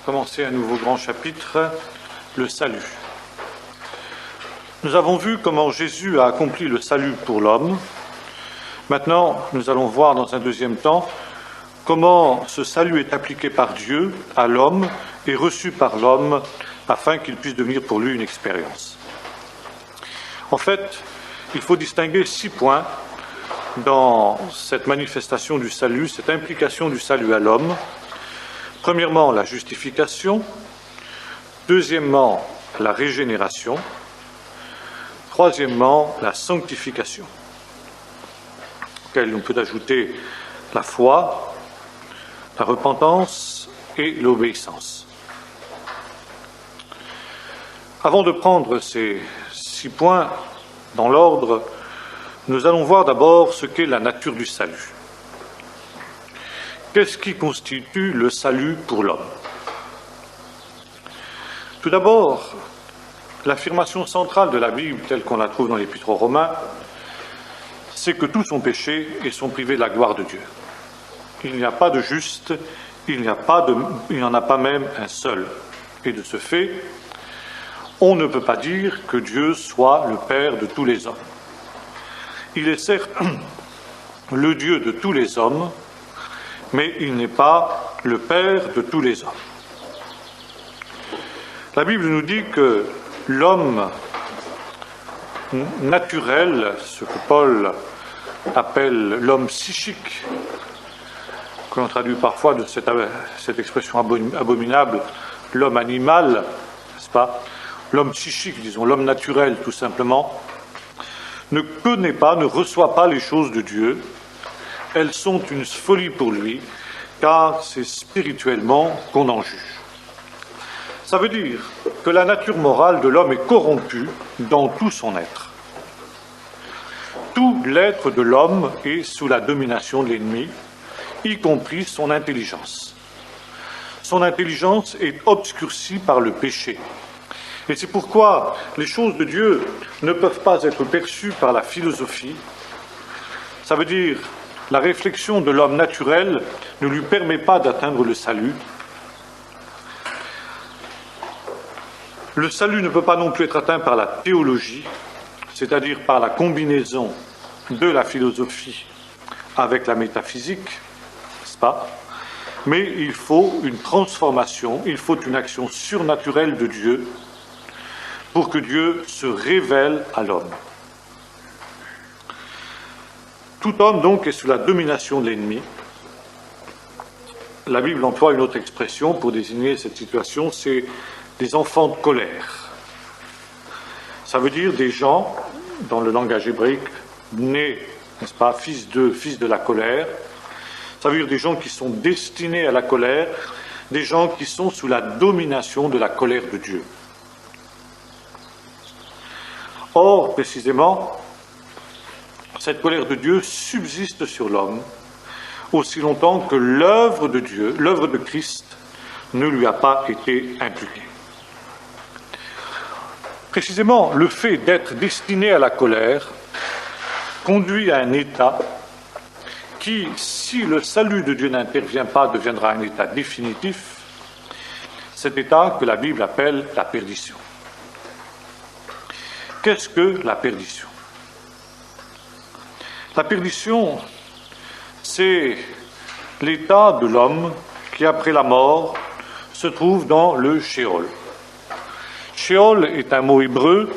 commencer un nouveau grand chapitre, le salut. Nous avons vu comment Jésus a accompli le salut pour l'homme. Maintenant, nous allons voir dans un deuxième temps comment ce salut est appliqué par Dieu à l'homme et reçu par l'homme afin qu'il puisse devenir pour lui une expérience. En fait, il faut distinguer 6 points dans cette manifestation du salut, cette implication du salut à l'homme. Premièrement, la justification. Deuxièmement, la régénération. Troisièmement, la sanctification, auquel on peut ajouter la foi, la repentance et l'obéissance. Avant de prendre ces 6 points dans l'ordre, nous allons voir d'abord ce qu'est la nature du salut. Qu'est-ce qui constitue le salut pour l'homme? Tout d'abord, l'affirmation centrale de la Bible, telle qu'on la trouve dans l'Épître aux Romains, c'est que tous ont péché et sont privés de la gloire de Dieu. Il n'y a pas de juste, il n'y en a pas même un seul. Et de ce fait, on ne peut pas dire que Dieu soit le Père de tous les hommes. Il est certes le Dieu de tous les hommes, mais il n'est pas le Père de tous les hommes. La Bible nous dit que l'homme naturel, ce que Paul appelle l'homme psychique, que l'on traduit parfois de cette expression abominable, l'homme animal, n'est-ce pas? L'homme psychique, disons, l'homme naturel tout simplement, ne connaît pas, ne reçoit pas les choses de Dieu. Elles sont une folie pour lui, car c'est spirituellement qu'on en juge. Ça veut dire que la nature morale de l'homme est corrompue dans tout son être. Tout l'être de l'homme est sous la domination de l'ennemi, y compris son intelligence. Son intelligence est obscurcie par le péché. Et c'est pourquoi les choses de Dieu ne peuvent pas être perçues par la philosophie. Ça veut dire la réflexion de l'homme naturel ne lui permet pas d'atteindre le salut. Le salut ne peut pas non plus être atteint par la théologie, c'est-à-dire par la combinaison de la philosophie avec la métaphysique, n'est-ce pas? Mais il faut une transformation, il faut une action surnaturelle de Dieu pour que Dieu se révèle à l'homme. Tout homme, donc, est sous la domination de l'ennemi. La Bible emploie une autre expression pour désigner cette situation, c'est des enfants de colère. Ça veut dire des gens, dans le langage hébraïque, nés, n'est-ce pas, fils de la colère. Ça veut dire des gens qui sont destinés à la colère, des gens qui sont sous la domination de la colère de Dieu. Or, précisément, cette colère de Dieu subsiste sur l'homme aussi longtemps que l'œuvre de Dieu, l'œuvre de Christ, ne lui a pas été imputée. Précisément, le fait d'être destiné à la colère conduit à un état qui, si le salut de Dieu n'intervient pas, deviendra un état définitif, cet état que la Bible appelle la perdition. Qu'est-ce que la perdition? La perdition, c'est l'état de l'homme qui, après la mort, se trouve dans le Sheol. Sheol est un mot hébreu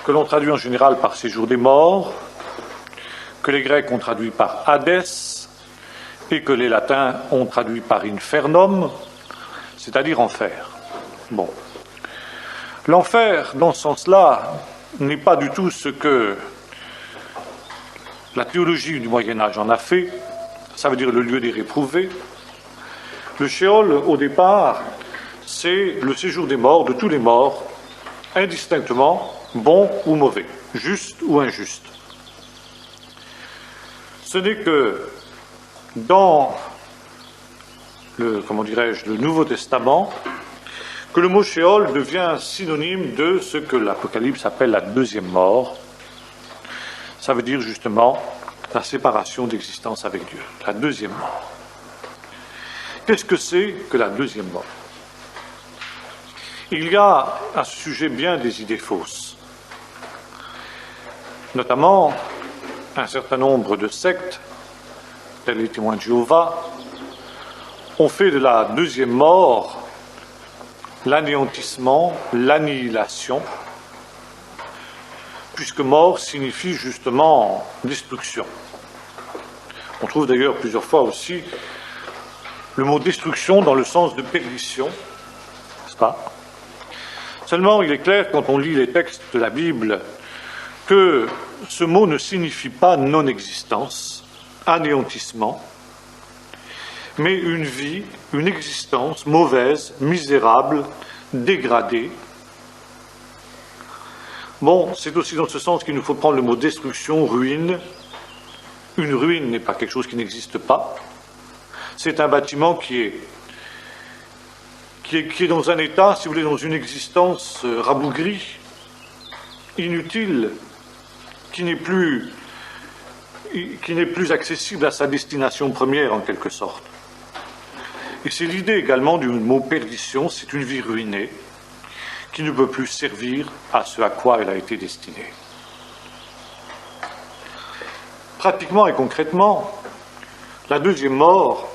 que l'on traduit en général par séjour des morts, que les Grecs ont traduit par Hadès et que les Latins ont traduit par infernum, c'est-à-dire enfer. Bon. L'enfer, dans ce sens-là, n'est pas du tout ce que la théologie du Moyen-Âge en a fait, ça veut dire le lieu des réprouvés. Le Sheol, au départ, c'est le séjour des morts, de tous les morts, indistinctement, bons ou mauvais, justes ou injustes. Ce n'est que dans le Nouveau Testament que le mot Sheol devient synonyme de ce que l'Apocalypse appelle la deuxième mort. Ça veut dire justement la séparation d'existence avec Dieu, la deuxième mort. Qu'est-ce que c'est que la deuxième mort? Il y a à ce sujet bien des idées fausses. Notamment, un certain nombre de sectes, tels les témoins de Jéhovah, ont fait de la deuxième mort l'anéantissement, l'annihilation, puisque mort signifie justement destruction. On trouve d'ailleurs plusieurs fois aussi le mot destruction dans le sens de perdition, n'est-ce pas? Seulement, il est clair, quand on lit les textes de la Bible, que ce mot ne signifie pas non-existence, anéantissement, mais une vie, une existence mauvaise, misérable, dégradée. Bon, c'est aussi dans ce sens qu'il nous faut prendre le mot destruction, ruine. Une ruine n'est pas quelque chose qui n'existe pas. C'est un bâtiment qui est dans un état, si vous voulez, dans une existence rabougrie, inutile, qui n'est plus accessible à sa destination première, en quelque sorte. Et c'est l'idée également du mot perdition, c'est une vie ruinée, qui ne peut plus servir à ce à quoi elle a été destinée. Pratiquement et concrètement, la deuxième mort,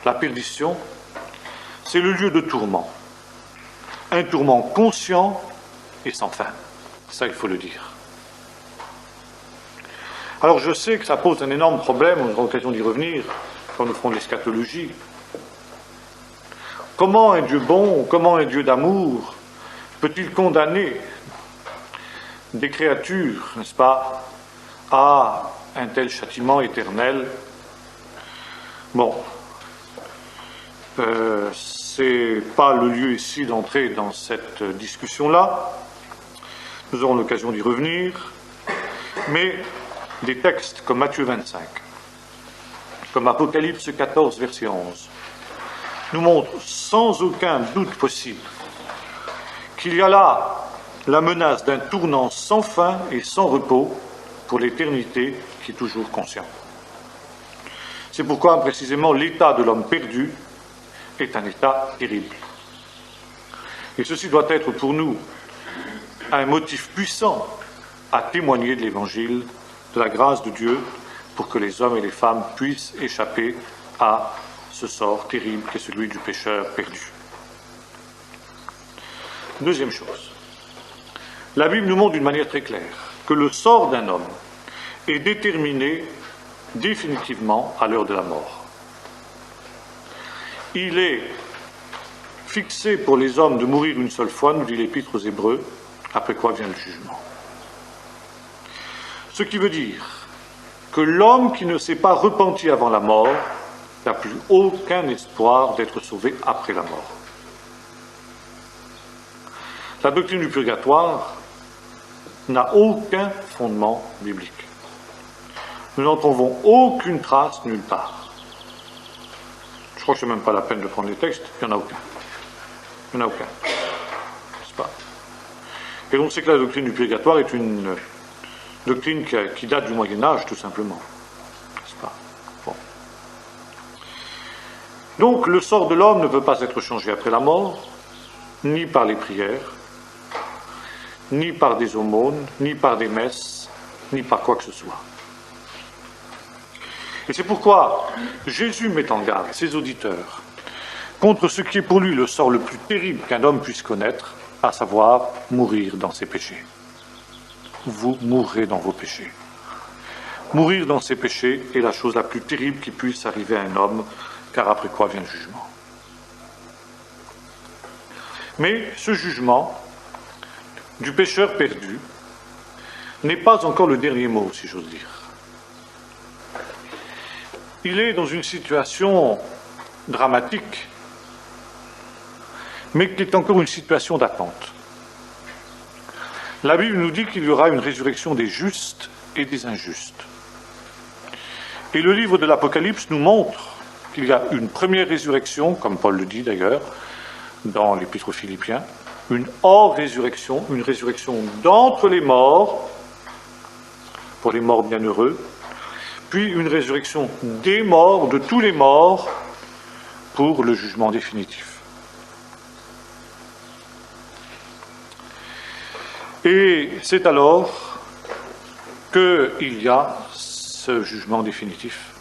la perdition, c'est le lieu de tourment. Un tourment conscient et sans fin. Ça, il faut le dire. Alors je sais que ça pose un énorme problème, on aura l'occasion d'y revenir quand nous ferons l'eschatologie. Comment un Dieu bon, comment un Dieu d'amour peut-il condamner des créatures, n'est-ce pas, à un tel châtiment éternel? Bon, c'est pas le lieu ici d'entrer dans cette discussion-là. Nous aurons l'occasion d'y revenir. Mais des textes comme Matthieu 25, comme Apocalypse 14, verset 11, nous montrent sans aucun doute possible qu'il y a là la menace d'un tournant sans fin et sans repos pour l'éternité qui est toujours conscient. C'est pourquoi, précisément, l'état de l'homme perdu est un état terrible. Et ceci doit être pour nous un motif puissant à témoigner de l'Évangile, de la grâce de Dieu, pour que les hommes et les femmes puissent échapper à ce sort terrible qui est celui du pécheur perdu. Deuxième chose, la Bible nous montre d'une manière très claire que le sort d'un homme est déterminé définitivement à l'heure de la mort. Il est fixé pour les hommes de mourir une seule fois, nous dit l'Épître aux Hébreux, après quoi vient le jugement. Ce qui veut dire que l'homme qui ne s'est pas repenti avant la mort n'a plus aucun espoir d'être sauvé après la mort. La doctrine du purgatoire n'a aucun fondement biblique. Nous n'en trouvons aucune trace nulle part. Je crois que ce n'est même pas la peine de prendre les textes, il n'y en a aucun. Il n'y en a aucun. N'est-ce pas? Et on sait que la doctrine du purgatoire est une doctrine qui date du Moyen-Âge, tout simplement. N'est-ce pas? Bon. Donc, le sort de l'homme ne peut pas être changé après la mort, ni par les prières, ni par des aumônes, ni par des messes, ni par quoi que ce soit. Et c'est pourquoi Jésus met en garde ses auditeurs contre ce qui est pour lui le sort le plus terrible qu'un homme puisse connaître, à savoir mourir dans ses péchés. Vous mourrez dans vos péchés. Mourir dans ses péchés est la chose la plus terrible qui puisse arriver à un homme, car après quoi vient le jugement. Mais ce jugement du pécheur perdu n'est pas encore le dernier mot, si j'ose dire. Il est dans une situation dramatique, mais qui est encore une situation d'attente. La Bible nous dit qu'il y aura une résurrection des justes et des injustes. Et le livre de l'Apocalypse nous montre qu'il y a une première résurrection, comme Paul le dit d'ailleurs, dans l'Épître aux Philippiens, une hors-résurrection, une résurrection d'entre les morts, pour les morts bienheureux, puis une résurrection des morts, de tous les morts, pour le jugement définitif. Et c'est alors qu'il y a ce jugement définitif,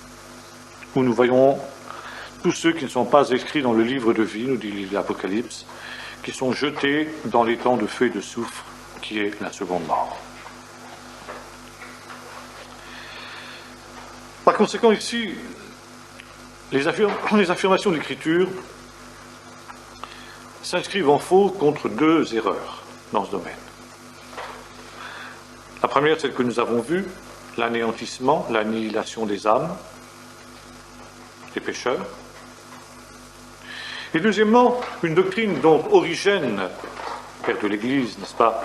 où nous voyons tous ceux qui ne sont pas écrits dans le livre de vie, nous dit l'Apocalypse, qui sont jetés dans l'étang de feu et de soufre, qui est la seconde mort. Par conséquent, ici, les affirmations de l'Écriture s'inscrivent en faux contre deux erreurs dans ce domaine. La première, celle que nous avons vue, l'anéantissement, l'annihilation des âmes, des pécheurs. Et deuxièmement, une doctrine dont Origène, père de l'Église, n'est-ce pas,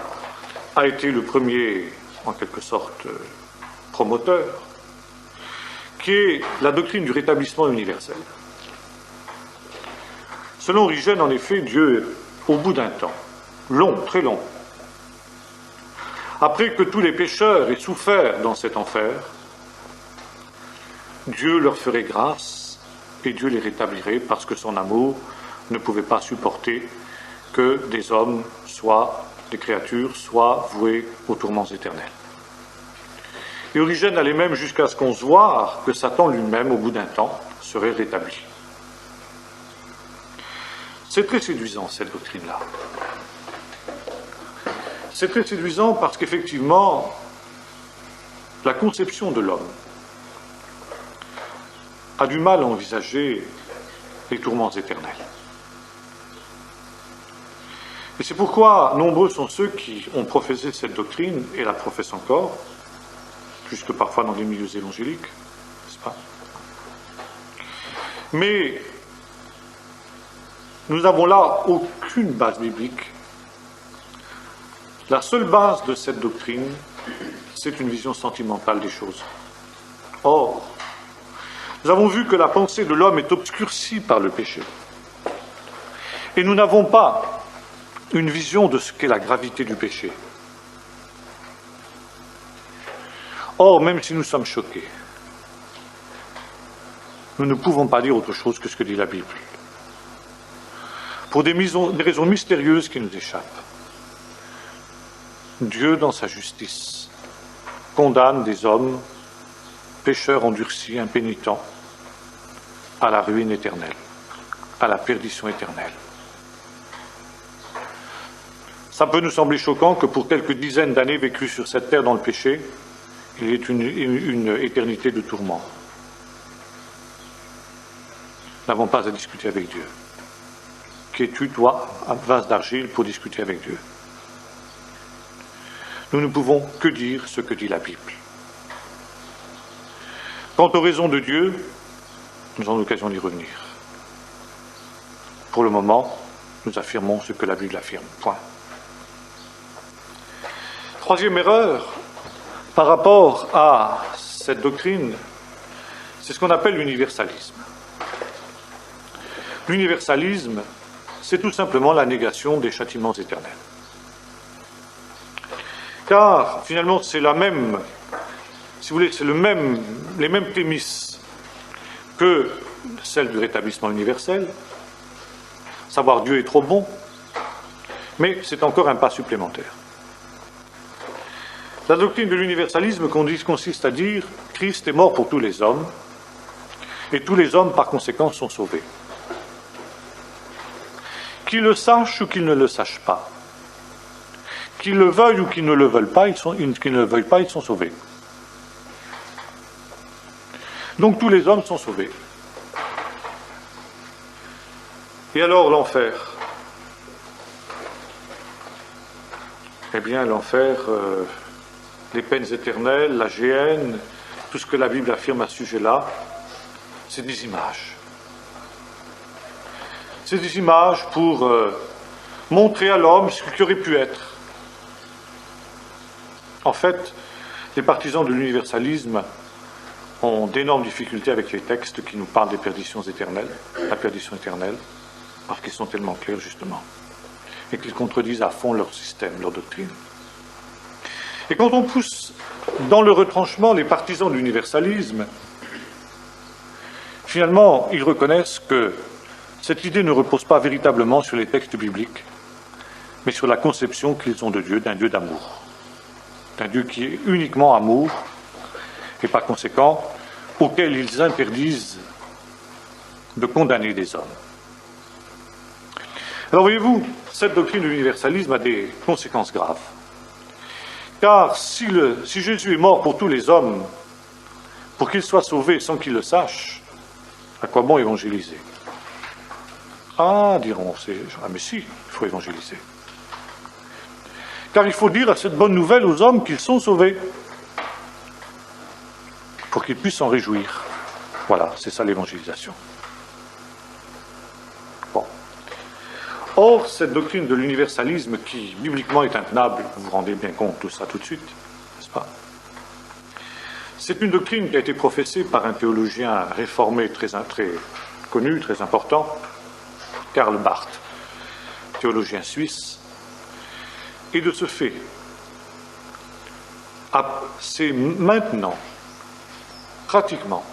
a été le premier, en quelque sorte, promoteur, qui est la doctrine du rétablissement universel. Selon Origène, en effet, Dieu, au bout d'un temps, long, très long, après que tous les pécheurs aient souffert dans cet enfer, Dieu leur ferait grâce et Dieu les rétablirait parce que son amour ne pouvait pas supporter que des hommes, soit des créatures, soient voués aux tourments éternels. Et Origène allait même jusqu'à ce qu'on se voie que Satan lui-même, au bout d'un temps, serait rétabli. C'est très séduisant, cette doctrine-là. C'est très séduisant parce qu'effectivement, la conception de l'homme a du mal à envisager les tourments éternels. Et c'est pourquoi nombreux sont ceux qui ont professé cette doctrine et la professent encore, jusque parfois dans des milieux évangéliques, n'est-ce pas? Mais nous n'avons là aucune base biblique. La seule base de cette doctrine, c'est une vision sentimentale des choses. Or, nous avons vu que la pensée de l'homme est obscurcie par le péché. Et nous n'avons pas une vision de ce qu'est la gravité du péché. Or, même si nous sommes choqués, nous ne pouvons pas dire autre chose que ce que dit la Bible. Pour des raisons mystérieuses qui nous échappent. Dieu, dans sa justice, condamne des hommes, pécheurs endurcis, impénitents, à la ruine éternelle, à la perdition éternelle. Ça peut nous sembler choquant que pour quelques dizaines d'années vécues sur cette terre dans le péché, il y ait une éternité de tourment. Nous n'avons pas à discuter avec Dieu. Qui es-tu, toi, un vase d'argile, pour discuter avec Dieu? Nous ne pouvons que dire ce que dit la Bible. Quant aux raisons de Dieu, nous aurons l'occasion d'y revenir. Pour le moment, nous affirmons ce que la Bible affirme. Point. Troisième erreur, par rapport à cette doctrine, c'est ce qu'on appelle l'universalisme. L'universalisme, c'est tout simplement la négation des châtiments éternels. Car, finalement, c'est la même, si vous voulez, c'est les mêmes prémices que celles du rétablissement universel. Savoir Dieu est trop bon, mais c'est encore un pas supplémentaire. La doctrine de l'universalisme consiste à dire Christ est mort pour tous les hommes, et tous les hommes, par conséquent, sont sauvés. Qu'ils le sachent ou qu'ils ne le sachent pas, qu'ils le veuillent ou qu'ils ne le veulent pas, qu'ils ne le veuillent pas, ils sont sauvés. Donc tous les hommes sont sauvés. Et alors l'enfer? Eh bien l'enfer, les peines éternelles, la géhenne, tout ce que la Bible affirme à ce sujet-là, c'est des images. C'est des images pour montrer à l'homme ce qu'il aurait pu être. En fait, les partisans de l'universalisme ont d'énormes difficultés avec les textes qui nous parlent des perditions éternelles, la perdition éternelle, parce qu'ils sont tellement clairs, justement, et qu'ils contredisent à fond leur système, leur doctrine. Et quand on pousse dans le retranchement les partisans de l'universalisme, finalement, ils reconnaissent que cette idée ne repose pas véritablement sur les textes bibliques, mais sur la conception qu'ils ont de Dieu, d'un Dieu d'amour, d'un Dieu qui est uniquement amour, et par conséquent, auquel ils interdisent de condamner des hommes. Alors voyez-vous, cette doctrine de l'universalisme a des conséquences graves. Car si Jésus est mort pour tous les hommes, pour qu'ils soient sauvés sans qu'ils le sachent, à quoi bon évangéliser? Ah, diront, mais si, il faut évangéliser. Car il faut dire à cette bonne nouvelle aux hommes qu'ils sont sauvés, pour qu'ils puissent s'en réjouir. Voilà, c'est ça l'évangélisation. Bon. Or, cette doctrine de l'universalisme, qui bibliquement est intenable, vous vous rendez bien compte de ça tout de suite, n'est-ce pas? C'est une doctrine qui a été professée par un théologien réformé très connu, très important, Karl Barth, théologien suisse. Et de ce fait, c'est maintenant, pratiquement,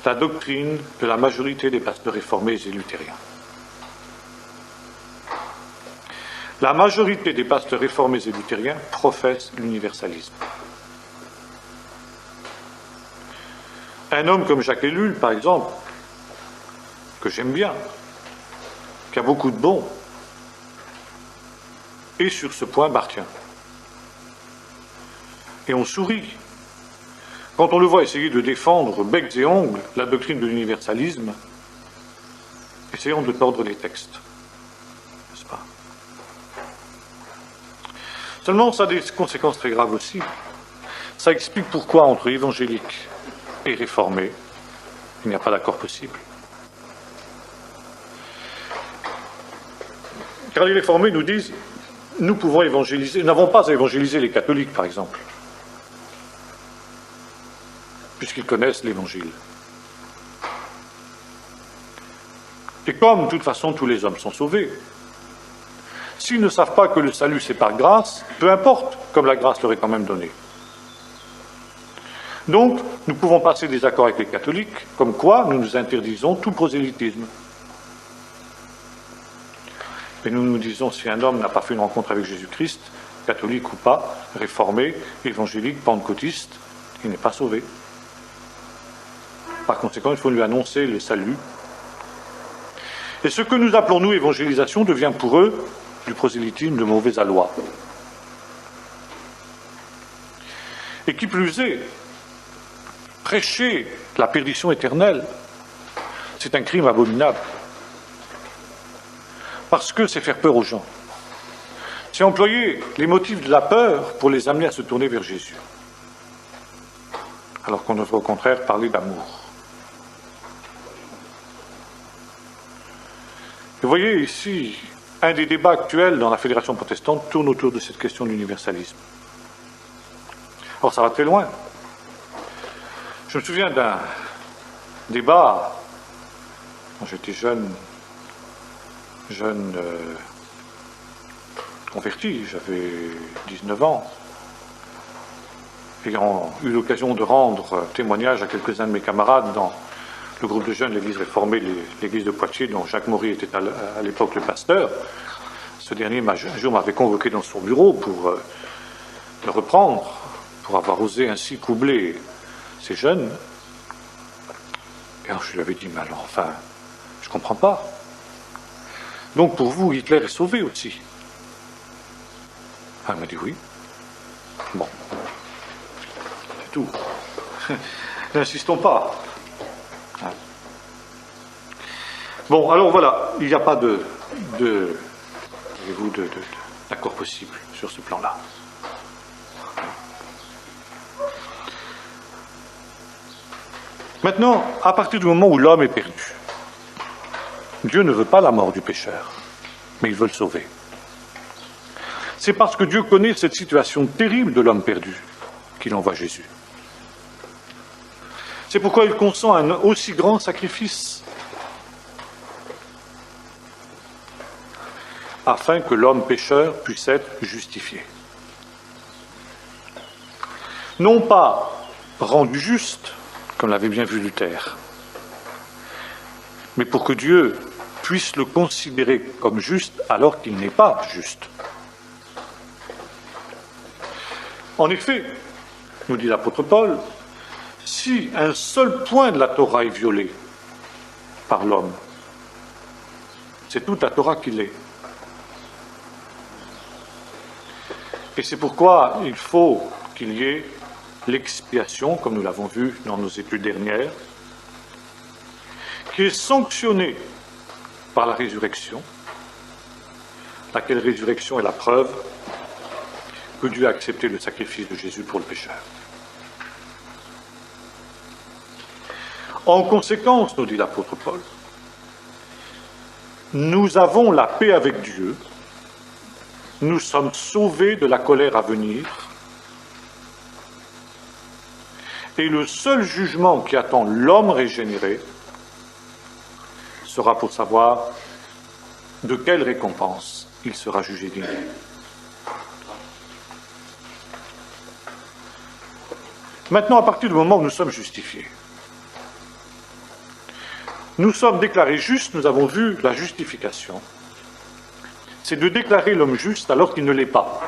la doctrine de la majorité des pasteurs réformés et luthériens. La majorité des pasteurs réformés et luthériens professent l'universalisme. Un homme comme Jacques Ellul, par exemple, que j'aime bien, qui a beaucoup de bons, est sur ce point barthien. Et on sourit quand on le voit essayer de défendre becs et ongles la doctrine de l'universalisme, essayons de tordre les textes, n'est-ce pas? Seulement, ça a des conséquences très graves aussi. Ça explique pourquoi entre évangéliques et réformés, il n'y a pas d'accord possible. Car les réformés nous disent, nous pouvons évangéliser, nous n'avons pas à évangéliser les catholiques, par exemple, puisqu'ils connaissent l'Évangile. Et comme, de toute façon, tous les hommes sont sauvés, s'ils ne savent pas que le salut c'est par grâce, peu importe, comme la grâce leur est quand même donnée. Donc, nous pouvons passer des accords avec les catholiques, comme quoi nous nous interdisons tout prosélytisme. Mais nous nous disons, si un homme n'a pas fait une rencontre avec Jésus-Christ, catholique ou pas, réformé, évangélique, pentecôtiste, il n'est pas sauvé. Par conséquent, il faut lui annoncer le salut. Et ce que nous appelons, nous, évangélisation, devient pour eux du prosélytisme de mauvais aloi. Et qui plus est, prêcher la perdition éternelle, c'est un crime abominable. Parce que c'est faire peur aux gens. C'est employer les motifs de la peur pour les amener à se tourner vers Jésus. Alors qu'on devrait au contraire parler d'amour. Vous voyez ici, un des débats actuels dans la Fédération protestante tourne autour de cette question de l'universalisme. Or, ça va très loin. Je me souviens d'un débat, quand j'étais jeune converti, j'avais 19 ans, ayant eu l'occasion de rendre témoignage à quelques-uns de mes camarades dans le groupe de jeunes de l'Église réformée, l'Église de Poitiers, dont Jacques Maury était à l'époque le pasteur. Ce dernier, un jour, m'avait convoqué dans son bureau pour le reprendre, pour avoir osé ainsi troubler ces jeunes. Et alors je lui avais dit, mais alors, enfin, je ne comprends pas. Donc pour vous, Hitler est sauvé aussi. Ah, il m'a dit oui. Bon. C'est tout. N'insistons pas. Bon, alors voilà, il n'y a pas d'accord possible sur ce plan-là. Maintenant, à partir du moment où l'homme est perdu, Dieu ne veut pas la mort du pécheur, mais il veut le sauver. C'est parce que Dieu connaît cette situation terrible de l'homme perdu qu'il envoie Jésus. C'est pourquoi il consent un aussi grand sacrifice, afin que l'homme pécheur puisse être justifié. Non pas rendu juste, comme l'avait bien vu Luther, mais pour que Dieu puisse le considérer comme juste alors qu'il n'est pas juste. En effet, nous dit l'apôtre Paul, si un seul point de la Torah est violé par l'homme, c'est toute la Torah qui l'est. Et c'est pourquoi il faut qu'il y ait l'expiation, comme nous l'avons vu dans nos études dernières, qui est sanctionnée par la résurrection, laquelle résurrection est la preuve que Dieu a accepté le sacrifice de Jésus pour le pécheur. En conséquence, nous dit l'apôtre Paul, nous avons la paix avec Dieu, nous sommes sauvés de la colère à venir, et le seul jugement qui attend l'homme régénéré sera pour savoir de quelle récompense il sera jugé digne. Maintenant, à partir du moment où nous sommes justifiés, nous sommes déclarés justes, nous avons vu la justification. C'est de déclarer l'homme juste alors qu'il ne l'est pas.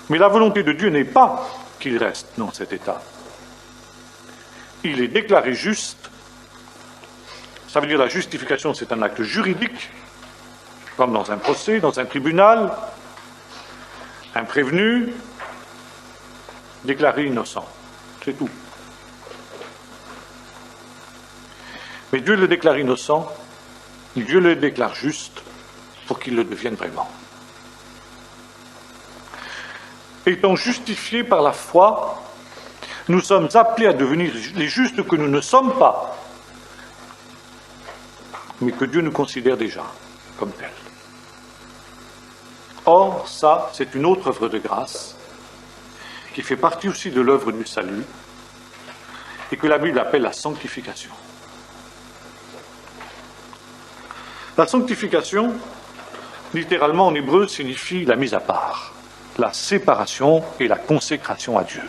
Mais la volonté de Dieu n'est pas qu'il reste dans cet état. Il est déclaré juste. Ça veut dire la justification, c'est un acte juridique, comme dans un procès, dans un tribunal. Un prévenu déclaré innocent. C'est tout. Mais Dieu le déclare innocent, Dieu le déclare juste pour qu'il le devienne vraiment. Étant justifiés par la foi, nous sommes appelés à devenir les justes que nous ne sommes pas, mais que Dieu nous considère déjà comme tels. Or, ça, c'est une autre œuvre de grâce qui fait partie aussi de l'œuvre du salut et que la Bible appelle la sanctification. La sanctification, littéralement en hébreu, signifie la mise à part, la séparation et la consécration à Dieu.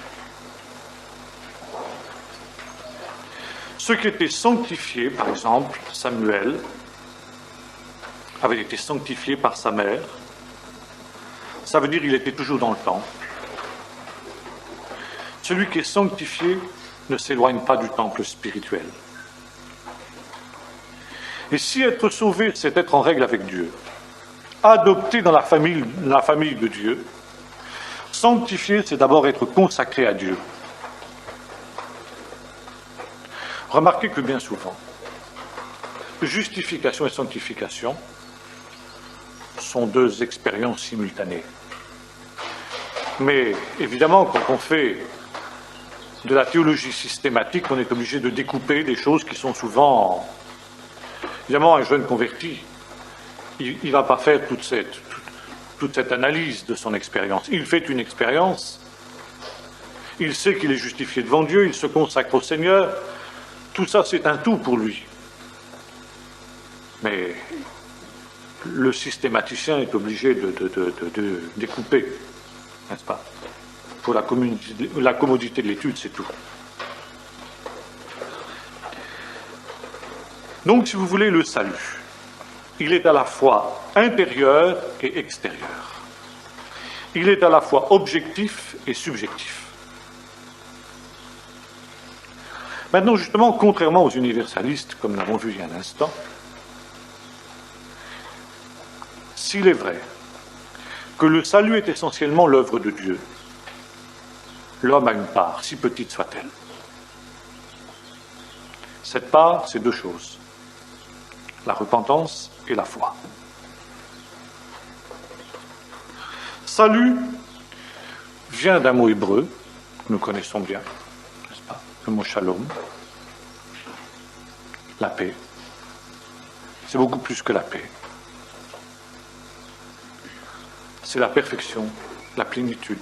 Ceux qui étaient sanctifiés, par exemple, Samuel, avait été sanctifié par sa mère, ça veut dire qu'il était toujours dans le temple. Celui qui est sanctifié ne s'éloigne pas du temple spirituel. Et si être sauvé, c'est être en règle avec Dieu, adopté dans la famille de Dieu, sanctifié, c'est d'abord être consacré à Dieu. Remarquez que bien souvent, justification et sanctification sont deux expériences simultanées. Mais évidemment, quand on fait de la théologie systématique, on est obligé de découper des choses qui sont souvent... Évidemment, un jeune converti, il ne va pas faire toute cette analyse de son expérience. Il fait une expérience, il sait qu'il est justifié devant Dieu, il se consacre au Seigneur. Tout ça, c'est un tout pour lui. Mais le systématicien est obligé de découper, n'est-ce pas? Pour la commodité de l'étude, c'est tout. Donc, si vous voulez, le salut, il est à la fois intérieur et extérieur. Il est à la fois objectif et subjectif. Maintenant, justement, contrairement aux universalistes, comme nous l'avons vu il y a un instant, s'il est vrai que le salut est essentiellement l'œuvre de Dieu, l'homme a une part, si petite soit-elle. Cette part, c'est deux choses, la repentance et la foi. Salut vient d'un mot hébreu, que nous connaissons bien, n'est-ce pas? Le mot shalom, la paix. C'est beaucoup plus que la paix. C'est la perfection, la plénitude.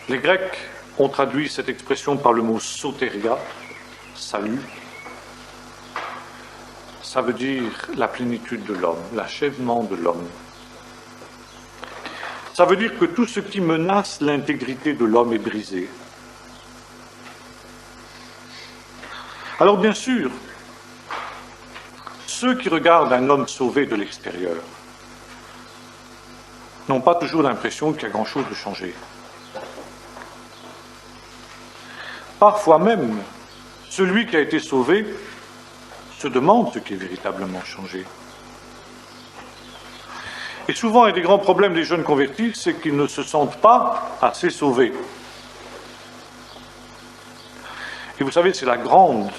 Les Grecs ont traduit cette expression par le mot soteria, salut. Ça veut dire la plénitude de l'homme, l'achèvement de l'homme. Ça veut dire que tout ce qui menace l'intégrité de l'homme est brisé. Alors bien sûr, ceux qui regardent un homme sauvé de l'extérieur n'ont pas toujours l'impression qu'il y a grand-chose de changé. Parfois même, celui qui a été sauvé se demande ce qui est véritablement changé. Et souvent, un des grands problèmes des jeunes convertis, c'est qu'ils ne se sentent pas assez sauvés. Et vous savez, c'est la grande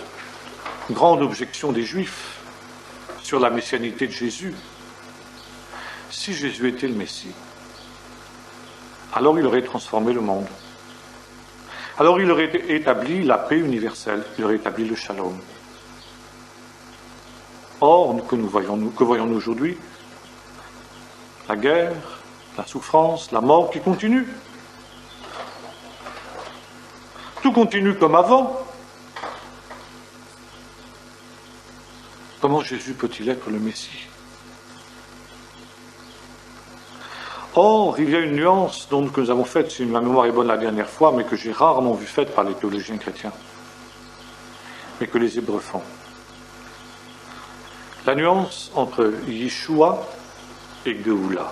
objection des Juifs sur la messianité de Jésus. Si Jésus était le Messie, alors il aurait transformé le monde. Alors il aurait établi la paix universelle, il aurait établi le shalom. Or, que voyons-nous aujourd'hui? La guerre, la souffrance, la mort qui continuent. Tout continue comme avant. Comment Jésus peut-il être le Messie? Or, il y a une nuance que nous avons faite, si ma mémoire est bonne la dernière fois, mais que j'ai rarement vue faite par les théologiens chrétiens, mais que les Hébreux font. La nuance entre Yeshua et Géoula.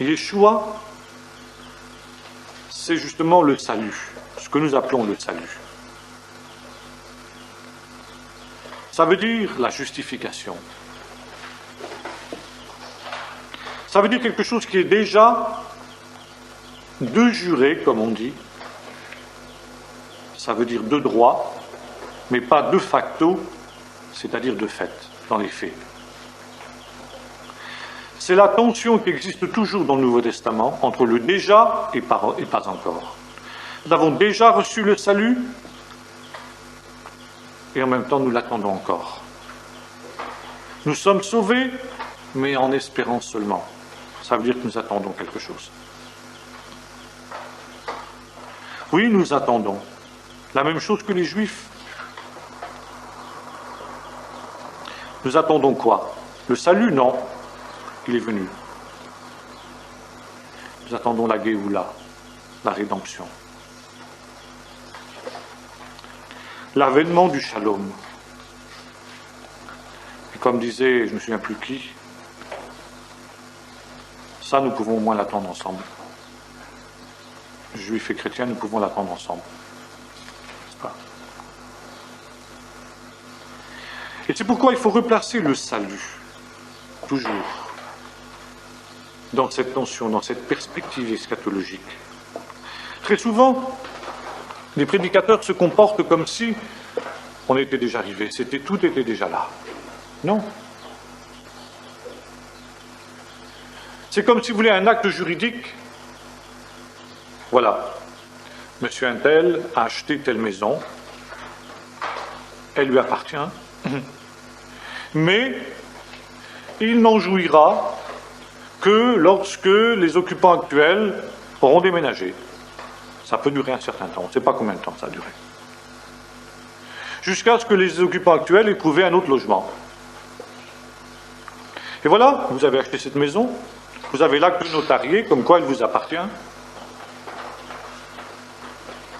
Yeshua, c'est justement le salut, ce que nous appelons le salut. Ça veut dire la justification. Ça veut dire quelque chose qui est déjà de juré, comme on dit. Ça veut dire de droit, mais pas de facto, c'est-à-dire de fait, dans les faits. C'est la tension qui existe toujours dans le Nouveau Testament entre le déjà et pas encore. Nous avons déjà reçu le salut et en même temps nous l'attendons encore. Nous sommes sauvés, mais en espérant seulement. Ça veut dire que nous attendons quelque chose. Oui, nous attendons la même chose que les Juifs. Nous attendons quoi? Le salut? Non. Il est venu. Nous attendons la Géoula, la rédemption. L'avènement du shalom. Et comme disait, je ne me souviens plus qui, ça nous pouvons au moins l'attendre ensemble. Juifs et chrétiens, nous pouvons l'attendre ensemble. N'est-ce pas? Et c'est pourquoi il faut replacer le salut, toujours, dans cette notion, dans cette perspective eschatologique. Très souvent, les prédicateurs se comportent comme si on était déjà arrivé, tout était déjà là. Non. C'est comme si vous voulez un acte juridique. Voilà. Monsieur Untel a acheté telle maison. Elle lui appartient. Mais il n'en jouira que lorsque les occupants actuels auront déménagé. Ça peut durer un certain temps. On ne sait pas combien de temps ça a duré. Jusqu'à ce que les occupants actuels aient trouvé un autre logement. Et voilà, vous avez acheté cette maison. Vous avez l'acte notarié, comme quoi elle vous appartient.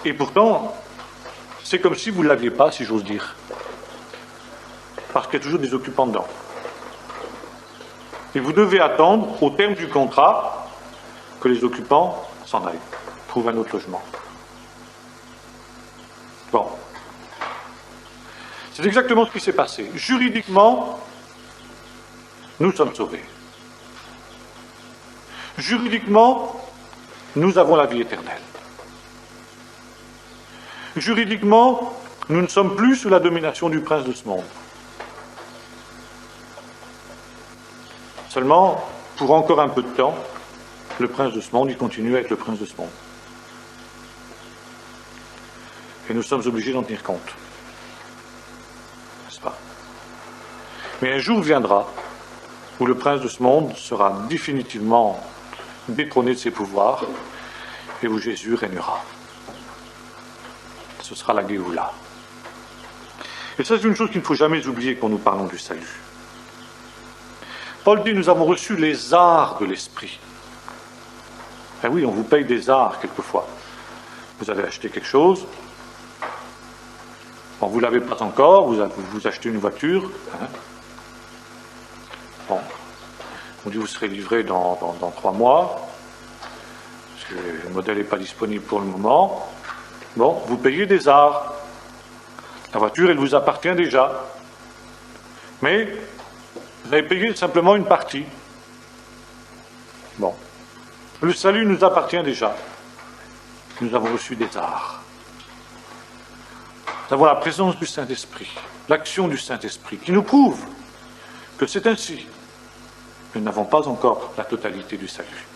Et pourtant, c'est comme si vous ne l'aviez pas, si j'ose dire. Parce qu'il y a toujours des occupants dedans. Et vous devez attendre, au terme du contrat, que les occupants s'en aillent, trouvent un autre logement. Bon. C'est exactement ce qui s'est passé. Juridiquement, nous sommes sauvés. Juridiquement, nous avons la vie éternelle. Juridiquement, nous ne sommes plus sous la domination du prince de ce monde. Seulement, pour encore un peu de temps, le prince de ce monde, il continue à être le prince de ce monde. Et nous sommes obligés d'en tenir compte. N'est-ce pas? Mais un jour viendra où le prince de ce monde sera définitivement détrôné de ses pouvoirs et où Jésus régnera. Ce sera la Géoula. Et ça, c'est une chose qu'il ne faut jamais oublier quand nous parlons du salut. Paul dit, nous avons reçu les arts de l'esprit. Eh oui, on vous paye des arts quelquefois. Vous avez acheté quelque chose, Bon, vous ne l'avez pas encore, vous achetez une voiture. Hein. Bon, on dit que vous serez livré dans 3 mois, parce que le modèle n'est pas disponible pour le moment. Bon, vous payez des arts. La voiture, elle vous appartient déjà. Mais vous avez payé simplement une partie. Bon. Le salut nous appartient déjà. Nous avons reçu des arts. Nous avons la présence du Saint-Esprit, l'action du Saint-Esprit, qui nous prouve que c'est ainsi. Nous n'avons pas encore la totalité du salut.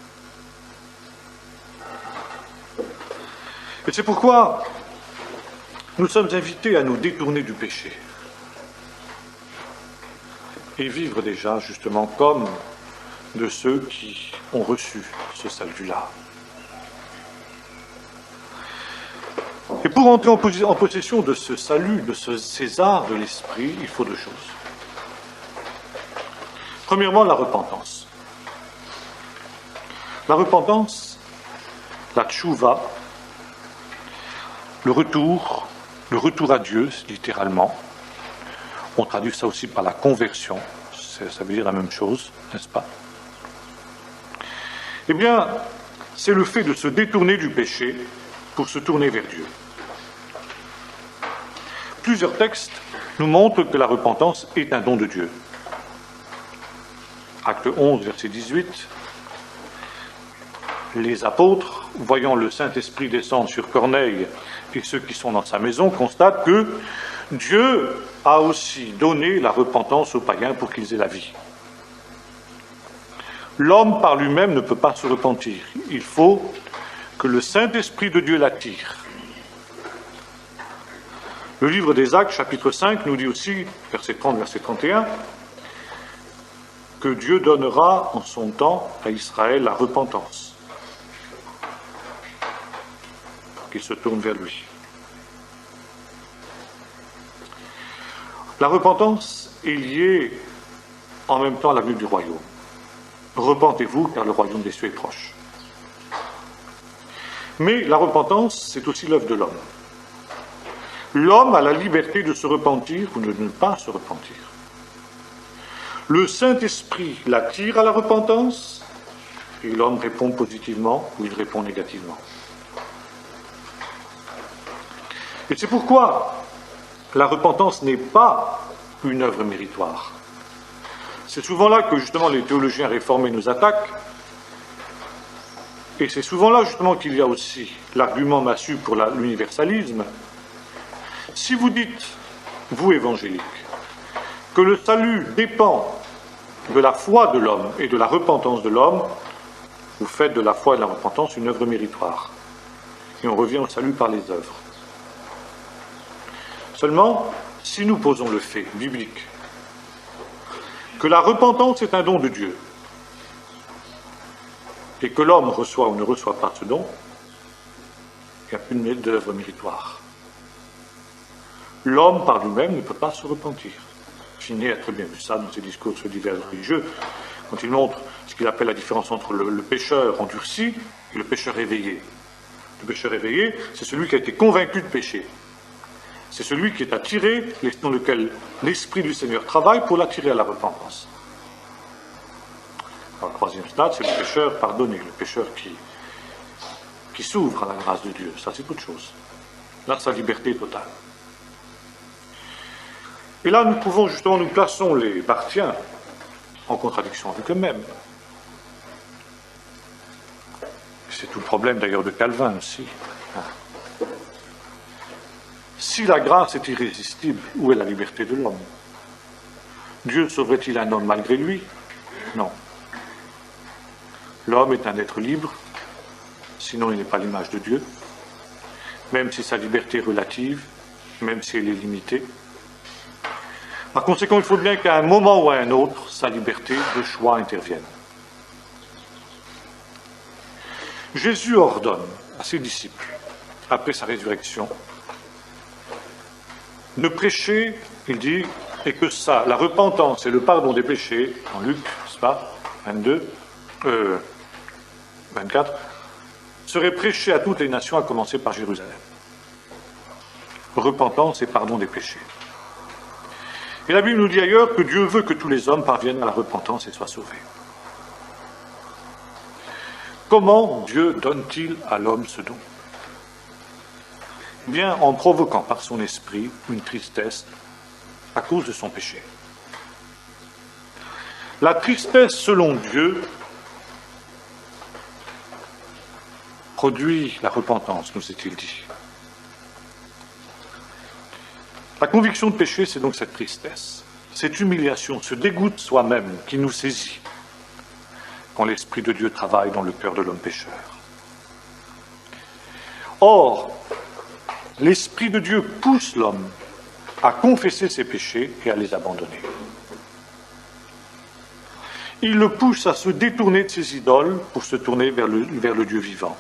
Et c'est pourquoi nous sommes invités à nous détourner du péché et vivre déjà justement comme de ceux qui ont reçu ce salut-là. Et pour entrer en possession de ce salut, de ces arts de l'esprit, il faut 2 choses. Premièrement, la repentance. La repentance, la tchouva, le retour à Dieu, littéralement. On traduit ça aussi par la conversion, ça veut dire la même chose, n'est-ce pas? Eh bien, c'est le fait de se détourner du péché pour se tourner vers Dieu. Plusieurs textes nous montrent que la repentance est un don de Dieu. Acte 11, verset 18. Les apôtres, voyant le Saint-Esprit descendre sur Corneille et ceux qui sont dans sa maison, constatent que Dieu a aussi donné la repentance aux païens pour qu'ils aient la vie. L'homme par lui-même ne peut pas se repentir. Il faut que le Saint-Esprit de Dieu l'attire. Le livre des Actes, chapitre 5, nous dit aussi, verset 30, verset 31, que Dieu donnera en son temps à Israël la repentance, pour qu'il se tourne vers lui. La repentance est liée en même temps à la venue du royaume. Repentez-vous, car le royaume des cieux est proche. Mais la repentance, c'est aussi l'œuvre de l'homme. L'homme a la liberté de se repentir ou de ne pas se repentir. Le Saint-Esprit l'attire à la repentance, et l'homme répond positivement ou il répond négativement. Et c'est pourquoi la repentance n'est pas une œuvre méritoire. C'est souvent là que justement les théologiens réformés nous attaquent, et c'est souvent là justement qu'il y a aussi l'argument massu pour l'universalisme. Si vous dites, vous évangéliques, que le salut dépend de la foi de l'homme et de la repentance de l'homme, vous faites de la foi et de la repentance une œuvre méritoire. Et on revient au salut par les œuvres. Seulement, si nous posons le fait biblique que la repentance est un don de Dieu, et que l'homme reçoit ou ne reçoit pas ce don, il n'y a plus d'œuvre méritoire. L'homme par lui-même ne peut pas se repentir. Finet a très bien vu ça dans ses discours sur divers religieux, quand il montre ce qu'il appelle la différence entre le pécheur endurci et le pécheur éveillé. Le pécheur éveillé, c'est celui qui a été convaincu de pécher. C'est celui qui est attiré, dans lequel l'Esprit du Seigneur travaille pour l'attirer à la repentance. Alors, le 3e stade, c'est le pécheur pardonné, le pécheur qui s'ouvre à la grâce de Dieu. Ça, c'est autre chose. Là, sa liberté totale. Et là, nous plaçons les Barthiens en contradiction avec eux-mêmes. C'est tout le problème d'ailleurs de Calvin aussi. Si la grâce est irrésistible, où est la liberté de l'homme? Dieu sauverait-il un homme malgré lui? Non. L'homme est un être libre, sinon il n'est pas l'image de Dieu, même si sa liberté est relative, même si elle est limitée. Par conséquent, il faut bien qu'à un moment ou à un autre, sa liberté de choix intervienne. Jésus ordonne à ses disciples, après sa résurrection, de prêcher, il dit, et que ça, la repentance et le pardon des péchés, en Luc, n'est-ce pas, 24, seraient prêchés à toutes les nations, à commencer par Jérusalem. repentance et pardon des péchés. Et la Bible nous dit ailleurs que Dieu veut que tous les hommes parviennent à la repentance et soient sauvés. Comment Dieu donne-t-il à l'homme ce don? Bien, en provoquant par son esprit une tristesse à cause de son péché. La tristesse, selon Dieu, produit la repentance, nous est-il dit. La conviction de péché, c'est donc cette tristesse, cette humiliation, ce dégoût de soi-même qui nous saisit quand l'Esprit de Dieu travaille dans le cœur de l'homme pécheur. Or, l'Esprit de Dieu pousse l'homme à confesser ses péchés et à les abandonner. Il le pousse à se détourner de ses idoles pour se tourner vers le Dieu vivant.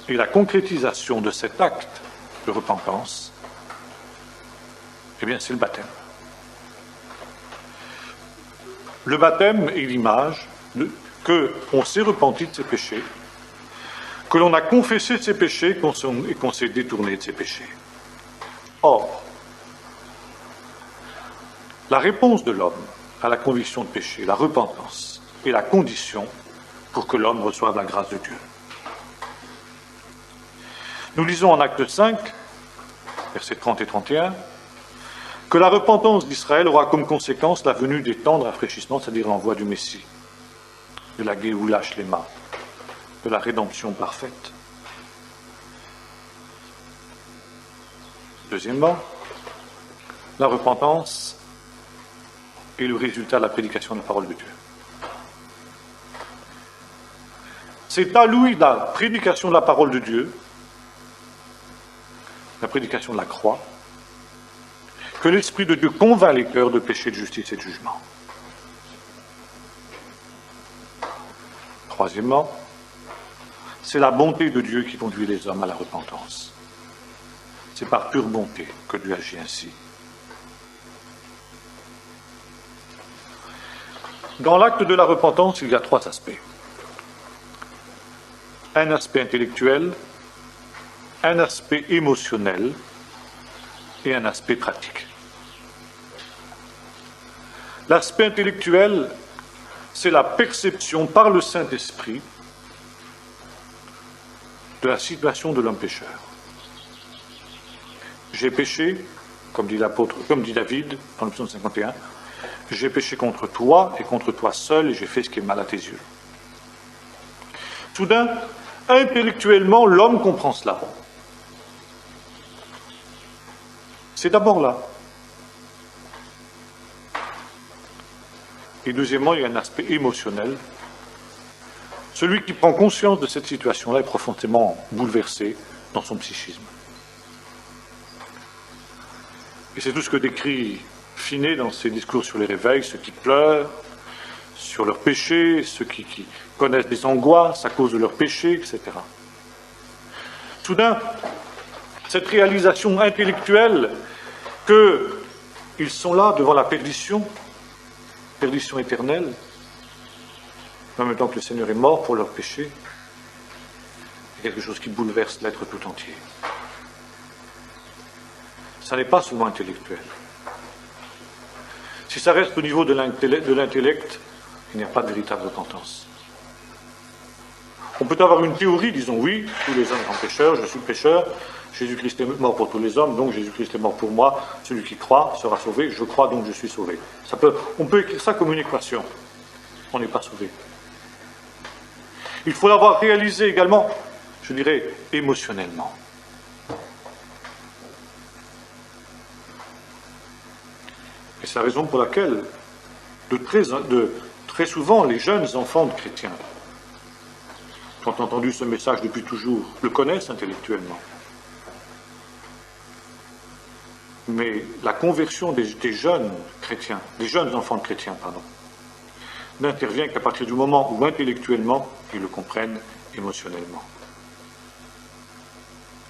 Et la concrétisation de cet acte de repentance, eh bien, c'est le baptême. Le baptême est l'image qu'on s'est repenti de ses péchés, que l'on a confessé ses péchés et qu'on s'est détourné de ses péchés. Or, la réponse de l'homme à la conviction de péché, la repentance, est la condition pour que l'homme reçoive la grâce de Dieu. Nous lisons en Acte 5, versets 30 et 31, que la repentance d'Israël aura comme conséquence la venue des temps de rafraîchissement, c'est-à-dire l'envoi du Messie, de la Géoula Shlema, de la rédemption parfaite. Deuxièmement, la repentance est le résultat de la prédication de la parole de Dieu. C'est à lui la prédication de la parole de Dieu, la prédication de la croix, que l'Esprit de Dieu convainc les cœurs de péché, de justice et de jugement. Troisièmement, c'est la bonté de Dieu qui conduit les hommes à la repentance. C'est par pure bonté que Dieu agit ainsi. Dans l'acte de la repentance, il y a trois aspects. Un aspect intellectuel, un aspect émotionnel et un aspect pratique. L'aspect intellectuel, c'est la perception par le Saint-Esprit de la situation de l'homme pécheur. J'ai péché, comme dit David dans le psaume 51, j'ai péché contre toi et contre toi seul et j'ai fait ce qui est mal à tes yeux. Soudain, intellectuellement, l'homme comprend cela. C'est d'abord là. Et deuxièmement, il y a un aspect émotionnel. Celui qui prend conscience de cette situation-là est profondément bouleversé dans son psychisme. Et c'est tout ce que décrit Finet dans ses discours sur les réveils, ceux qui pleurent sur leurs péchés, ceux qui connaissent des angoisses à cause de leurs péchés, etc. Soudain, cette réalisation intellectuelle qu'ils sont là devant la perdition éternelle, en même temps que le Seigneur est mort pour leurs péchés, c'est quelque chose qui bouleverse l'être tout entier. Ça n'est pas seulement intellectuel. Si ça reste au niveau de l'intellect, il n'y a pas de véritable repentance. On peut avoir une théorie, disons oui, tous les hommes sont pécheurs, je suis pécheur, Jésus-Christ est mort pour tous les hommes, donc Jésus-Christ est mort pour moi, celui qui croit sera sauvé, je crois donc je suis sauvé. On peut écrire ça comme une équation, on n'est pas sauvé. Il faut l'avoir réalisé également, je dirais, émotionnellement. Et c'est la raison pour laquelle, très souvent, les jeunes enfants de chrétiens, qui ont entendu ce message depuis toujours, le connaissent intellectuellement. Mais la conversion des jeunes chrétiens, des jeunes enfants de chrétiens, n'intervient qu'à partir du moment où intellectuellement, ils le comprennent émotionnellement.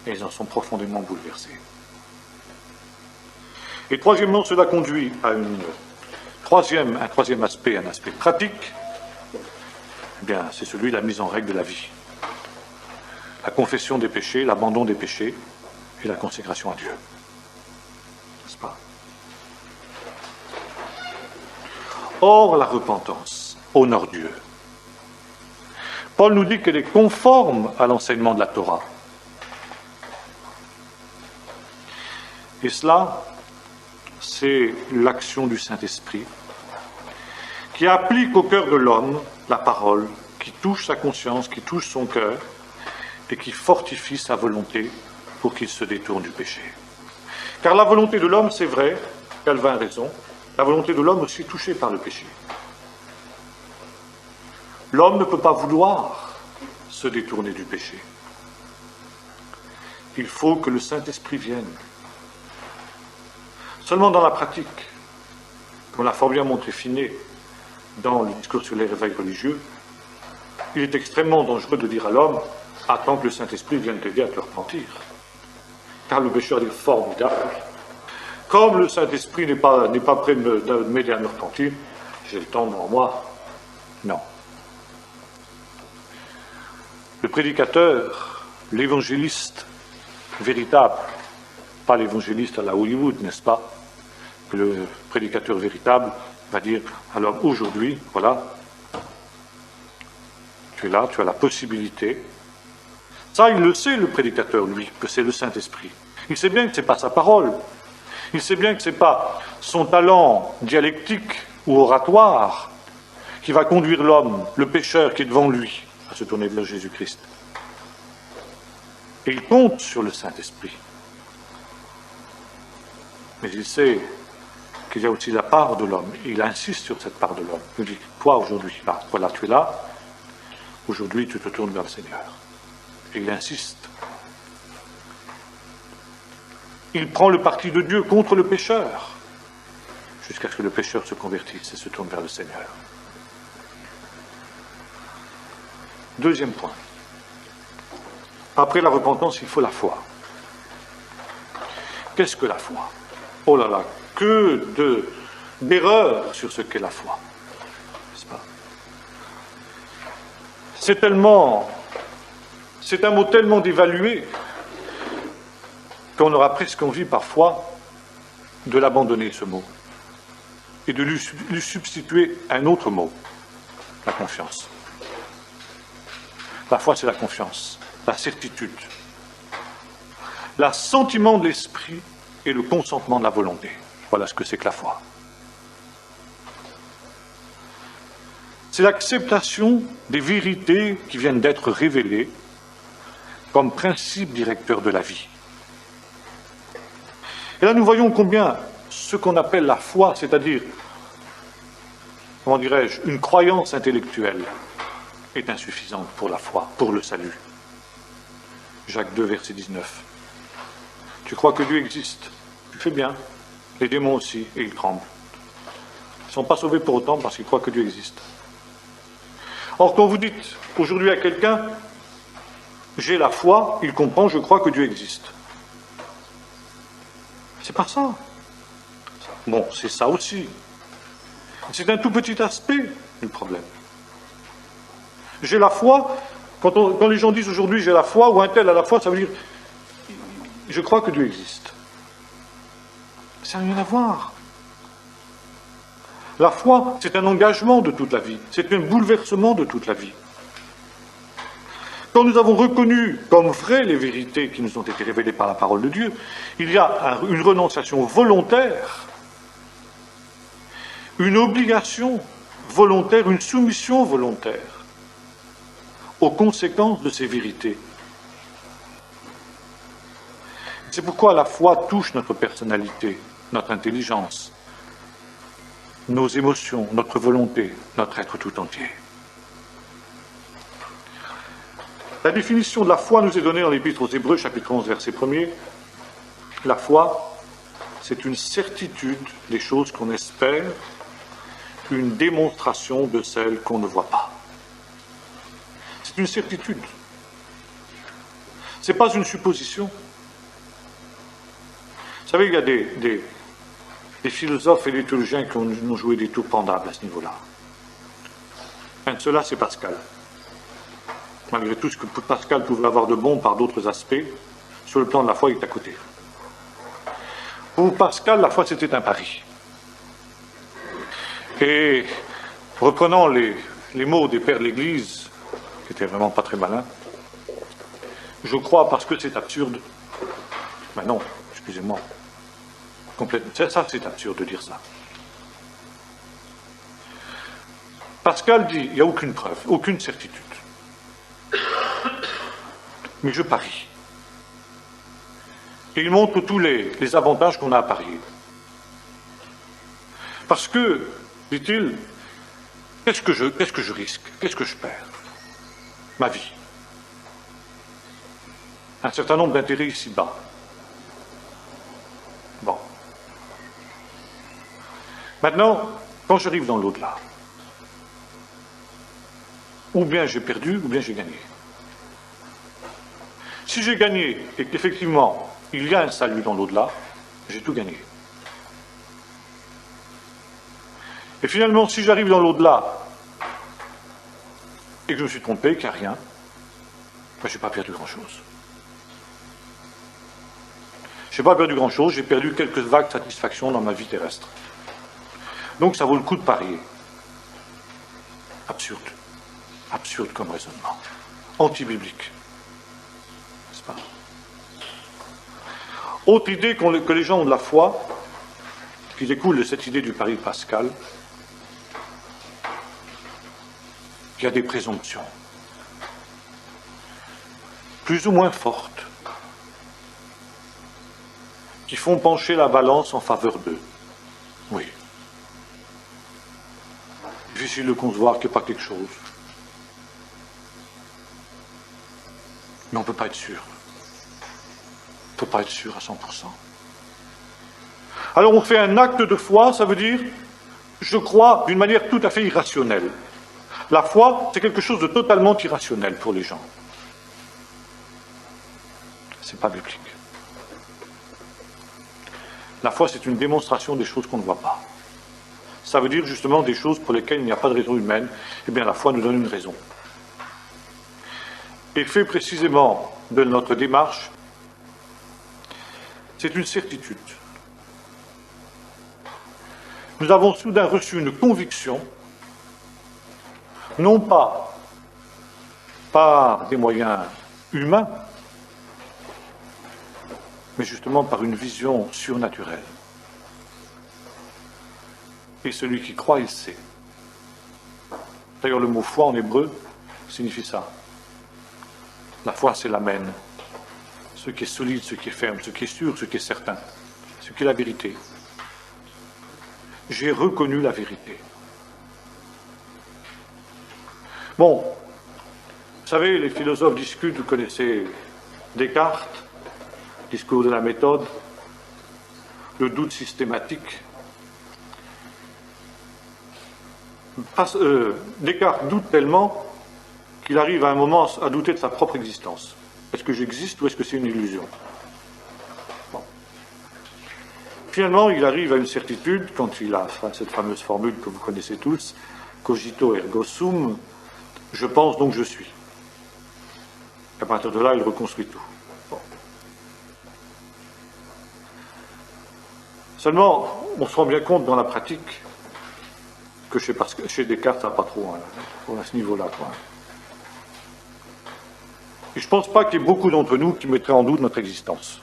Et ils en sont profondément bouleversés. Et troisièmement, cela conduit à un troisième aspect, un aspect pratique, eh bien, c'est celui de la mise en règle de la vie. la confession des péchés, l'abandon des péchés et la consécration à Dieu. N'est-ce pas? Or, la repentance honore Dieu. Paul nous dit qu'elle est conforme à l'enseignement de la Torah. Et cela, c'est l'action du Saint-Esprit qui applique au cœur de l'homme la parole, qui touche sa conscience, qui touche son cœur et qui fortifie sa volonté pour qu'il se détourne du péché. Car la volonté de l'homme, c'est vrai, Calvin a raison, la volonté de l'homme aussi est touchée par le péché. L'homme ne peut pas vouloir se détourner du péché. Il faut que le Saint-Esprit vienne. Seulement dans la pratique, comme l'a fort bien montré Finet dans le discours sur les réveils religieux, il est extrêmement dangereux de dire à l'homme « Attends que le Saint-Esprit vienne t'aider à te repentir ». Car le pécheur est formidable. Comme le Saint-Esprit n'est pas prêt de m'aider à me repentir, j'ai le temps devant moi. Non. Le prédicateur, l'évangéliste véritable, pas l'évangéliste à la Hollywood, n'est-ce pas? Que le prédicateur véritable va dire à l'homme aujourd'hui, voilà, tu es là, tu as la possibilité. Ça, il le sait, le prédicateur, lui, que c'est le Saint-Esprit. Il sait bien que ce n'est pas sa parole. Il sait bien que ce n'est pas son talent dialectique ou oratoire qui va conduire l'homme, le pécheur qui est devant lui, à se tourner vers Jésus-Christ. Et il compte sur le Saint-Esprit. Mais il sait qu'il y a aussi la part de l'homme. Et il insiste sur cette part de l'homme. Il dit, toi aujourd'hui, là, voilà, tu es là. Aujourd'hui, tu te tournes vers le Seigneur. Et il insiste. Il prend le parti de Dieu contre le pécheur, jusqu'à ce que le pécheur se convertisse et se tourne vers le Seigneur. Deuxième point. Après la repentance, il faut la foi. Qu'est-ce que la foi? Oh là là, que d'erreurs sur ce qu'est la foi. N'est-ce pas? C'est un mot tellement dévalué qu'on aura presque envie parfois de l'abandonner, ce mot, et de lui substituer un autre mot, la confiance. La foi, c'est la confiance, la certitude, l'assentiment de l'esprit et le consentement de la volonté. Voilà ce que c'est que la foi. C'est l'acceptation des vérités qui viennent d'être révélées comme principe directeur de la vie. Et là, nous voyons combien ce qu'on appelle la foi, c'est-à-dire, comment dirais-je, une croyance intellectuelle, est insuffisante pour la foi, pour le salut. Jacques 2, verset 19. Tu crois que Dieu existe? Tu fais bien. Les démons aussi, et ils tremblent. Ils ne sont pas sauvés pour autant parce qu'ils croient que Dieu existe. Or, quand vous dites aujourd'hui à quelqu'un, j'ai la foi, il comprend, je crois que Dieu existe. C'est pas ça. Bon, c'est ça aussi. C'est un tout petit aspect du problème. J'ai la foi, quand les gens disent aujourd'hui j'ai la foi, ou un tel a la foi, ça veut dire je crois que Dieu existe. Ça n'a rien à voir. La foi, c'est un engagement de toute la vie, c'est un bouleversement de toute la vie. Quand nous avons reconnu comme vraies les vérités qui nous ont été révélées par la parole de Dieu, il y a une renonciation volontaire, une obligation volontaire, une soumission volontaire aux conséquences de ces vérités. C'est pourquoi la foi touche notre personnalité, notre intelligence, nos émotions, notre volonté, notre être tout entier. La définition de la foi nous est donnée dans l'Épître aux Hébreux, chapitre 11, verset 1er. La foi, c'est une certitude des choses qu'on espère, une démonstration de celles qu'on ne voit pas. C'est une certitude. Ce n'est pas une supposition. Vous savez, il y a des philosophes et des théologiens qui ont joué des tours pendables à ce niveau-là. Un de ceux-là, c'est Pascal. malgré tout ce que Pascal pouvait avoir de bon par d'autres aspects, sur le plan de la foi, il est à côté. Pour Pascal, la foi, c'était un pari. Et reprenant les mots des pères de l'Église, qui étaient vraiment pas très malins, je crois parce que c'est absurde. Ben non, excusez-moi. Complètement. Ça, c'est absurde de dire ça. Pascal dit, il n'y a aucune preuve, aucune certitude. Mais je parie. Et il montre tous les avantages qu'on a à parier. Parce que, dit-il, qu'est-ce que je risque? Qu'est-ce que je perds? Ma vie. Un certain nombre d'intérêts ici-bas. Bon. Maintenant, quand j'arrive dans l'au-delà, ou bien j'ai perdu, ou bien j'ai gagné. Si j'ai gagné et qu'effectivement il y a un salut dans l'au-delà, j'ai tout gagné. Et finalement, si j'arrive dans l'au-delà et que je me suis trompé, qu'il n'y a rien, ben, je n'ai pas perdu grand-chose. Je n'ai pas perdu grand-chose, j'ai perdu quelques vagues satisfactions dans ma vie terrestre. Donc ça vaut le coup de parier. Absurde. Absurde comme raisonnement. Anti-biblique. N'est-ce pas? Autre idée que les gens ont de la foi, qui découle de cette idée du pari de Pascal, il y a des présomptions, plus ou moins fortes, qui font pencher la balance en faveur d'eux. Oui. Difficile de concevoir qu'il n'y ait pas quelque chose. Mais on ne peut pas être sûr. On ne peut pas être sûr à 100%. Alors on fait un acte de foi, ça veut dire, je crois d'une manière tout à fait irrationnelle. La foi, c'est quelque chose de totalement irrationnel pour les gens. C'est pas biblique. La foi, c'est une démonstration des choses qu'on ne voit pas. Ça veut dire justement des choses pour lesquelles il n'y a pas de raison humaine. Eh bien, la foi nous donne une raison. Et fait précisément de notre démarche, c'est une certitude. Nous avons soudain reçu une conviction, non pas par des moyens humains, mais justement par une vision surnaturelle. Et celui qui croit, il sait. D'ailleurs, le mot foi en hébreu signifie ça. La foi, c'est l'amen. Ce qui est solide, ce qui est ferme, ce qui est sûr, ce qui est certain, ce qui est la vérité. J'ai reconnu la vérité. Bon, vous savez, les philosophes discutent, vous connaissez Descartes, discours de la méthode, le doute systématique. Descartes doute tellement qu'il arrive à un moment à douter de sa propre existence. Est-ce que j'existe ou est-ce que c'est une illusion? Bon. Finalement, il arrive à une certitude quand il a cette fameuse formule que vous connaissez tous, cogito ergo sum, je pense donc je suis. Et à partir de là, il reconstruit tout. Bon. Seulement, on se rend bien compte dans la pratique que chez Descartes, ça n'a pas trop, à ce niveau-là. Et je ne pense pas qu'il y ait beaucoup d'entre nous qui mettraient en doute notre existence,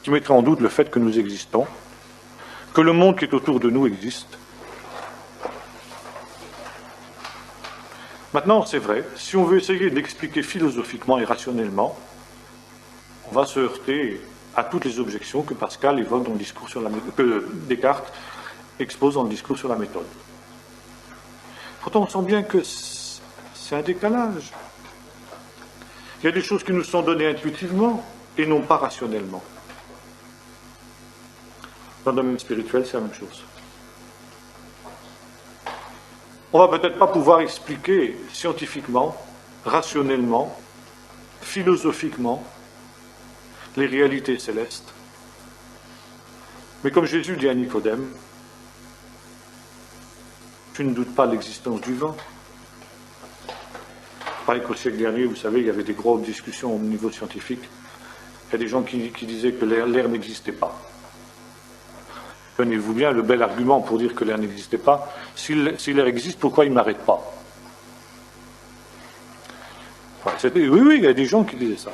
qui mettraient en doute le fait que nous existons, que le monde qui est autour de nous existe. Maintenant, c'est vrai, si on veut essayer d'expliquer philosophiquement et rationnellement, on va se heurter à toutes les objections que Pascal évoque dans le discours sur la méthode, que Descartes expose dans le discours sur la méthode. Pourtant, on sent bien que c'est un décalage. Il y a des choses qui nous sont données intuitivement et non pas rationnellement. Dans le domaine spirituel, c'est la même chose. On va peut-être pas pouvoir expliquer scientifiquement, rationnellement, philosophiquement les réalités célestes. Mais comme Jésus dit à Nicodème, tu ne doutes pas de l'existence du vent. paraît qu'au siècle dernier, vous savez, il y avait des grosses discussions au niveau scientifique. Il y a des gens qui disaient que l'air n'existait pas. Tenez-vous bien, le bel argument pour dire que l'air n'existait pas. Si l'air existe, pourquoi il ne m'arrête pas? Oui, il y a des gens qui disaient ça.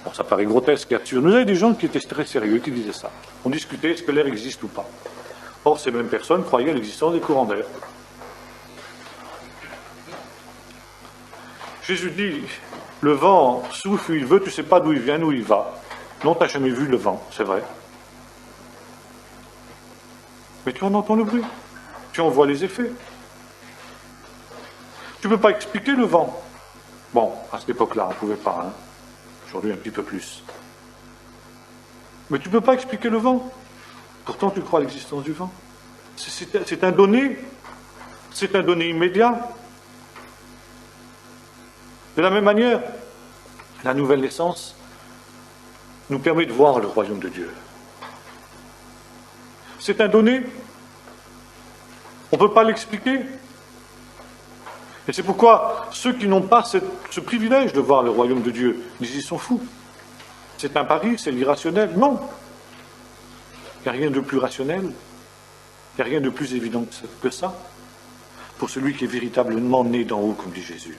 Bon, ça paraît grotesque et absurde. Nous avions des gens qui étaient très sérieux, qui disaient ça. On discutait, est-ce que l'air existe ou pas? Or, ces mêmes personnes croyaient à l'existence des courants d'air. Jésus dit, le vent souffle où il veut, tu ne sais pas d'où il vient, où il va. Non, tu n'as jamais vu le vent, c'est vrai. Mais tu en entends le bruit, tu en vois les effets. Tu ne peux pas expliquer le vent. Bon, à cette époque-là, on ne pouvait pas, hein. Aujourd'hui un petit peu plus. Mais tu ne peux pas expliquer le vent. Pourtant, tu crois à l'existence du vent. C'est un donné. C'est un donné immédiat. De la même manière, la nouvelle naissance nous permet de voir le royaume de Dieu. C'est un donné. On ne peut pas l'expliquer. Et c'est pourquoi ceux qui n'ont pas ce privilège de voir le royaume de Dieu disent ils sont fous. C'est un pari, c'est l'irrationnel. Non. Il n'y a rien de plus rationnel. Il n'y a rien de plus évident que ça. Pour celui qui est véritablement né d'en haut, comme dit Jésus.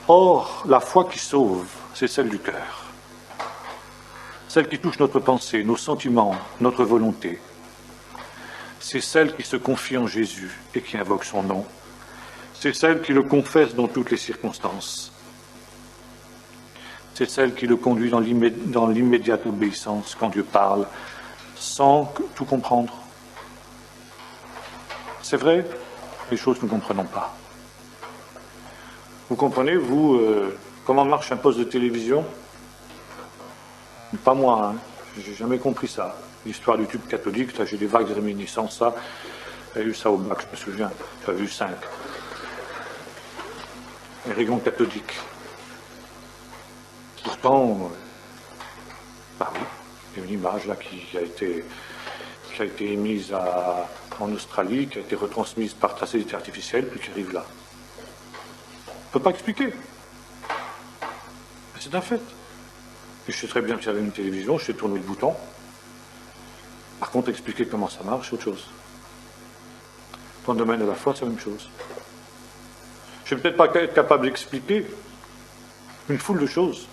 Or, la foi qui sauve, c'est celle du cœur. Celle qui touche notre pensée, nos sentiments, notre volonté. C'est celle qui se confie en Jésus et qui invoque son nom. C'est celle qui le confesse dans toutes les circonstances. C'est celle qui le conduit dans l'immédiate obéissance quand Dieu parle, sans tout comprendre. C'est vrai, les choses que nous ne comprenons pas. Vous comprenez, vous, comment marche un poste de télévision? Pas moi, hein. J'ai jamais compris ça. L'histoire du tube cathodique, j'ai des vagues réminiscences, ça. J'ai eu ça au bac, je me souviens. J'avais eu 5. Les rayons cathodiques. Pourtant, bah oui, il y a une image là qui a été émise en Australie, qui a été retransmise par satellite artificielle, puis qui arrive là. On ne peut pas expliquer. Mais c'est un fait. Et je sais très bien que j'avais une télévision, je sais tourner le bouton. Par contre, expliquer comment ça marche, c'est autre chose. Dans le domaine de la foi, c'est la même chose. Je ne vais peut-être pas être capable d'expliquer une foule de choses.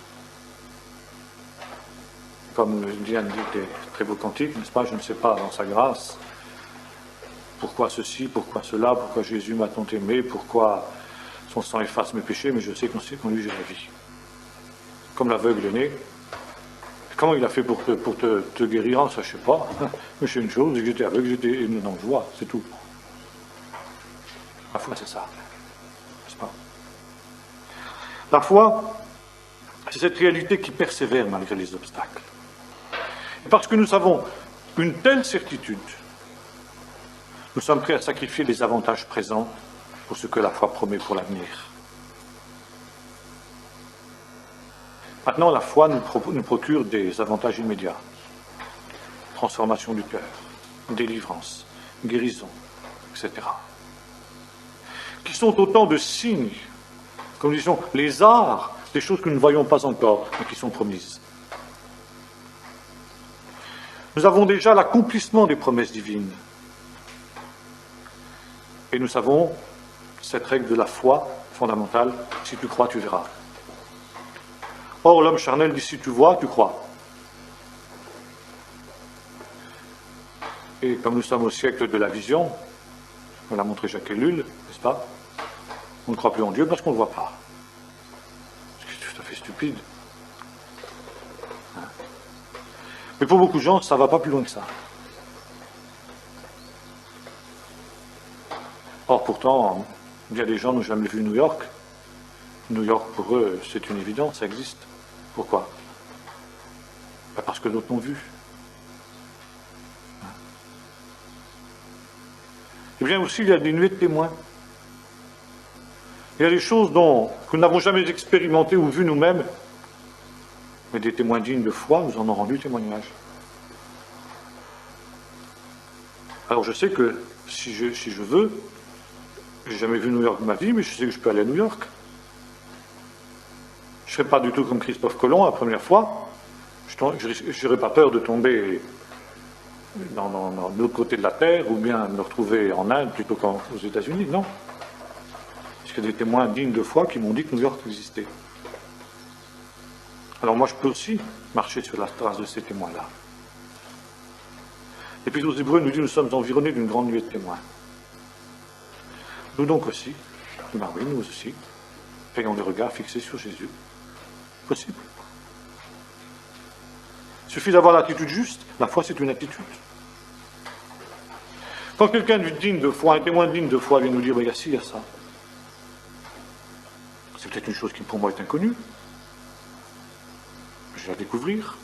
Comme Diane dit des très beaux cantiques, n'est-ce pas? Je ne sais pas, dans sa grâce, pourquoi ceci, pourquoi cela, pourquoi Jésus m'a tant aimé, pourquoi son sang efface mes péchés, mais je sais qu'en lui j'ai la vie. Comme l'aveugle né. Comment il a fait pour te guérir? Ça, je ne sais pas. Mais c'est une chose, c'est que j'étais aveugle, j'étais dans je vois, c'est tout. La foi, c'est ça. N'est-ce pas? La foi, c'est cette réalité qui persévère malgré les obstacles. Et parce que nous avons une telle certitude, nous sommes prêts à sacrifier les avantages présents pour ce que la foi promet pour l'avenir. Maintenant, la foi nous procure des avantages immédiats. Transformation du cœur, délivrance, guérison, etc. Qui sont autant de signes, comme nous disons, les arts, des choses que nous ne voyons pas encore, mais qui sont promises. Nous avons déjà l'accomplissement des promesses divines. Et nous savons cette règle de la foi fondamentale, si tu crois, tu verras. Or, l'homme charnel dit, si tu vois, tu crois. Et comme nous sommes au siècle de la vision, on l'a montré Jacques Ellul, n'est-ce pas? On ne croit plus en Dieu parce qu'on ne le voit pas. C'est tout à fait stupide. Mais pour beaucoup de gens, ça ne va pas plus loin que ça. Or, pourtant, il y a des gens qui n'ont jamais vu New York. New York, pour eux, c'est une évidence, ça existe. Pourquoi? Parce que d'autres l'ont vu. Et bien aussi, il y a des nuées de témoins. Il y a des choses que nous n'avons jamais expérimentées ou vues nous-mêmes, mais des témoins dignes de foi nous en ont rendu témoignage. Alors je sais que si je veux. J'ai jamais vu New York de ma vie, mais je sais que je peux aller à New York. Je ne serai pas du tout comme Christophe Colomb la première fois. Je n'aurais pas peur de tomber dans l'autre côté de la Terre ou bien me retrouver en Inde plutôt qu'aux États-Unis, non. Parce qu'il y a des témoins dignes de foi qui m'ont dit que New York existait. Alors moi, je peux aussi marcher sur la trace de ces témoins-là. Et puis, aux Hébreux nous dit, nous sommes environnés d'une grande nuée de témoins. Nous donc aussi, ben oui, nous aussi, ayons le regard fixé sur Jésus. Possible. Il suffit d'avoir l'attitude juste. La foi, c'est une attitude. Quand quelqu'un digne de foi, un témoin digne de foi, vient nous dire, ben, il y a ci, il y a ça. C'est peut-être une chose qui pour moi est inconnue. Je vais la découvrir.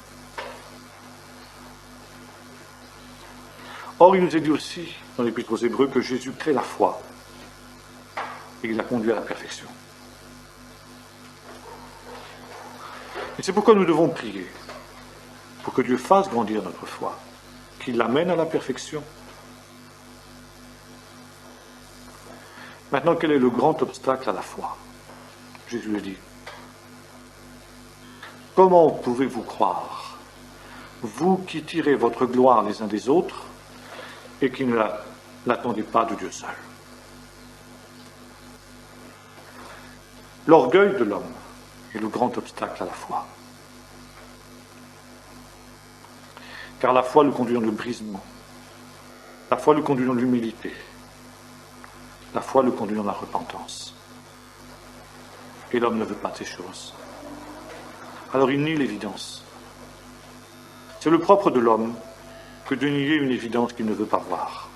Or, il nous est dit aussi, dans l'Épître aux Hébreux, que Jésus crée la foi. Et il la conduit à la perfection. Et c'est pourquoi nous devons prier, pour que Dieu fasse grandir notre foi, qu'il l'amène à la perfection. Maintenant, quel est le grand obstacle à la foi? Jésus le dit. Comment pouvez-vous croire, vous qui tirez votre gloire les uns des autres, et qui ne l'attendez pas de Dieu seul? L'orgueil de l'homme est le grand obstacle à la foi. Car la foi le conduit dans le brisement. La foi le conduit dans l'humilité. La foi le conduit dans la repentance. Et l'homme ne veut pas ces choses. Alors il nie l'évidence. C'est le propre de l'homme que de nier une évidence qu'il ne veut pas voir.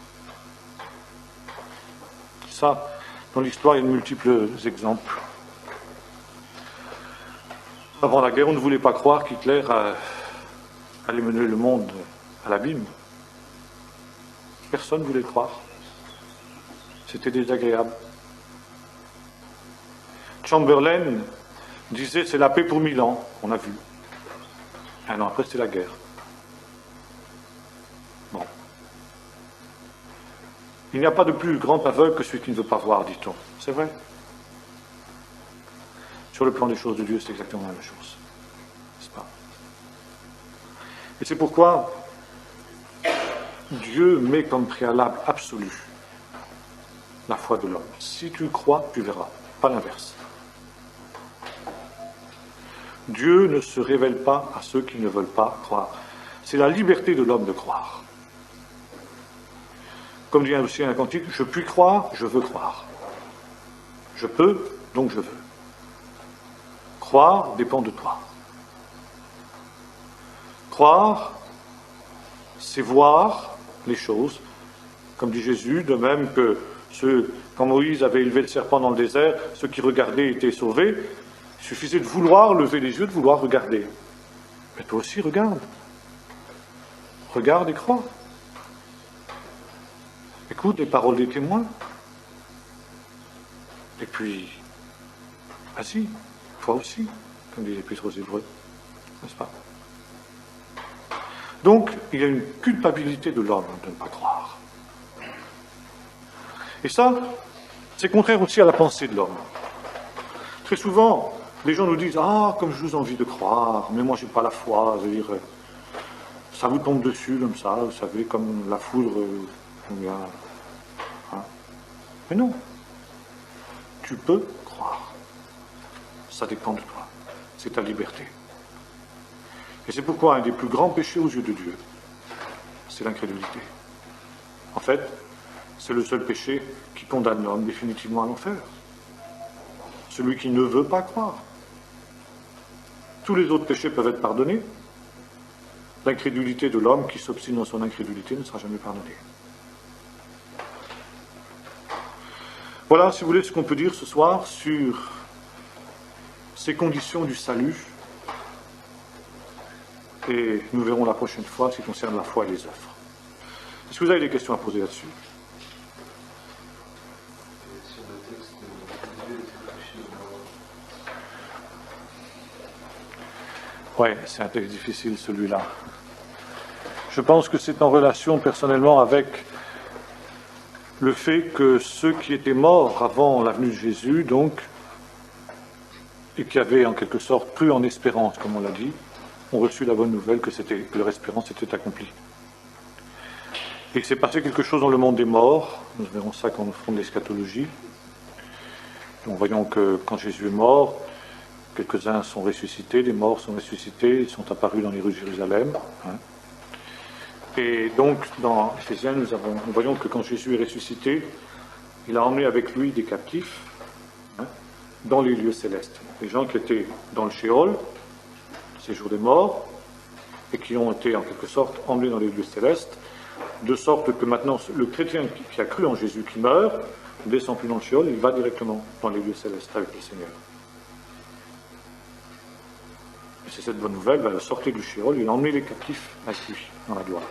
Ça, dans l'histoire, il y a de multiples exemples. Avant la guerre, on ne voulait pas croire qu'Hitler allait mener le monde à l'abîme. Personne ne voulait le croire. C'était désagréable. Chamberlain disait c'est la paix pour 1000 ans, on a vu. Un an après, c'était la guerre. Bon. Il n'y a pas de plus grand aveugle que celui qui ne veut pas voir, dit-on. C'est vrai. Sur le plan des choses de Dieu, c'est exactement la même chose. N'est-ce pas? Et c'est pourquoi Dieu met comme préalable absolu la foi de l'homme. Si tu crois, tu verras. Pas l'inverse. Dieu ne se révèle pas à ceux qui ne veulent pas croire. C'est la liberté de l'homme de croire. Comme dit aussi un cantique, je puis croire, je veux croire. Je peux, donc je veux. Croire dépend de toi. Croire, c'est voir les choses, comme dit Jésus, de même que quand Moïse avait élevé le serpent dans le désert, ceux qui regardaient étaient sauvés. Il suffisait de vouloir lever les yeux, de vouloir regarder. Mais toi aussi, regarde. Regarde et crois. Écoute les paroles des témoins. Et puis, vas-y, toi aussi, comme dit l'Épître aux Hébreux. N'est-ce pas? Donc, il y a une culpabilité de l'homme de ne pas croire. Et ça, c'est contraire aussi à la pensée de l'homme. Très souvent, les gens nous disent « Ah, comme je vous ai envie de croire, mais moi je n'ai pas la foi. » Je veux dire, ça vous tombe dessus comme ça, vous savez, comme la foudre. Hein. Mais non. Tu peux croire. Ça dépend de toi. C'est ta liberté. Et c'est pourquoi un des plus grands péchés aux yeux de Dieu, c'est l'incrédulité. En fait, c'est le seul péché qui condamne l'homme définitivement à l'enfer. Celui qui ne veut pas croire. Tous les autres péchés peuvent être pardonnés. L'incrédulité de l'homme qui s'obstine dans son incrédulité ne sera jamais pardonnée. Voilà, si vous voulez, ce qu'on peut dire ce soir sur ces conditions du salut. Et nous verrons la prochaine fois ce qui concerne la foi et les œuvres. Est-ce que vous avez des questions à poser là-dessus? Oui, c'est un texte difficile celui-là. Je pense que c'est en relation personnellement avec le fait que ceux qui étaient morts avant la venue de Jésus, donc, et qui avaient en quelque sorte cru en espérance, comme on l'a dit, ont reçu la bonne nouvelle que leur espérance était accomplie. Et il s'est passé quelque chose dans le monde des morts, nous verrons ça quand nous ferons de l'eschatologie. Donc voyons que quand Jésus est mort, quelques-uns sont ressuscités, les morts sont ressuscités, ils sont apparus dans les rues de Jérusalem. Et donc, dans Éphésiens, nous voyons que quand Jésus est ressuscité, il a emmené avec lui des captifs dans les lieux célestes. Les gens qui étaient dans le Sheol, séjour des morts, et qui ont été en quelque sorte emmenés dans les lieux célestes, de sorte que maintenant, le chrétien qui a cru en Jésus, qui meurt, ne descend plus dans le Sheol, il va directement dans les lieux célestes avec le Seigneur. Et c'est cette bonne nouvelle, sortez du Sheol, il a emmené les captifs avec lui dans la gloire.